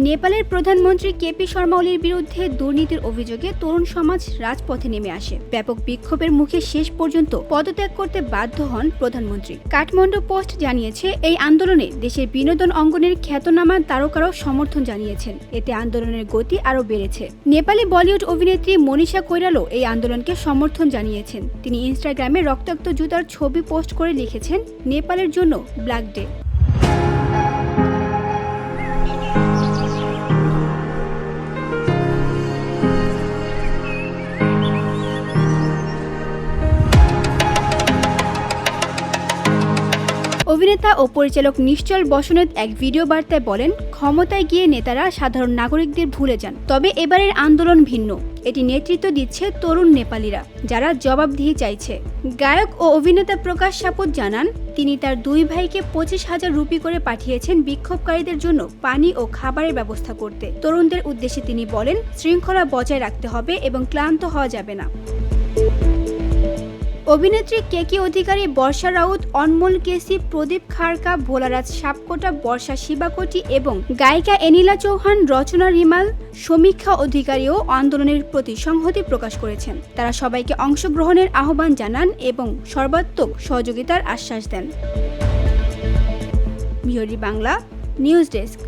নেপালের প্রধানমন্ত্রী কেপি শর্মা ওলির বিরুদ্ধে দুর্নীতির অভিযোগে তরুণ সমাজ রাজপথে নেমে আসে। ব্যাপক বিক্ষোভের মুখে শেষ পর্যন্ত পদত্যাগ করতে বাধ্য হন প্রধানমন্ত্রী। কাঠমান্ডু পোস্ট জানিয়েছে, এই আন্দোলনে দেশের বিনোদন অঙ্গনের খ্যাতনামা তারকারাও সমর্থন জানিয়েছেন। এতে আন্দোলনের গতি আরও বেড়েছে। নেপালি বলিউড অভিনেত্রী মনীষা কৈরালও এই আন্দোলনকে সমর্থন জানিয়েছেন। তিনি ইনস্টাগ্রামে রক্তাক্ত জুতার ছবি পোস্ট করে লিখেছেন, নেপালের জন্য ব্ল্যাক ডে। অভিনেতা ও পরিচালক নিশ্চল বসনেত এক ভিডিও বার্তায় বলেন, ক্ষমতায় গিয়ে নেতারা সাধারণ নাগরিকদের ভুলে যান। তবে এবারের আন্দোলন ভিন্ন। এটি নেতৃত্ব দিচ্ছে তরুণ নেপালিরা, যারা জবাবদিহি চাইছে। গায়ক ও অভিনেতা প্রকাশ সাপুত জানান, তিনি তার দুই ভাইকে 25,000 রুপি করে পাঠিয়েছেন বিক্ষোভকারীদের জন্য পানি ও খাবারের ব্যবস্থা করতে। তরুণদের উদ্দেশ্যে তিনি বলেন, শৃঙ্খলা বজায় রাখতে হবে এবং ক্লান্ত হওয়া যাবে না। অভিনেত্রী কেকি অধিকারী, বর্ষা রাউত, অনমোল কেসি, প্রদীপ খাড়কা, ভোলারাজ সাপকোটা, বর্ষা শিবাকোটি এবং গায়িকা এনিলা চৌহান, রচনা রিমাল, সমীক্ষা অধিকারীও আন্দোলনের প্রতি সংহতি প্রকাশ করেছেন। তারা সবাইকে অংশগ্রহণের আহ্বান জানান এবং সর্বাত্মক সহযোগিতার আশ্বাস দেন। মিহরি বাংলা নিউজ ডেস্ক।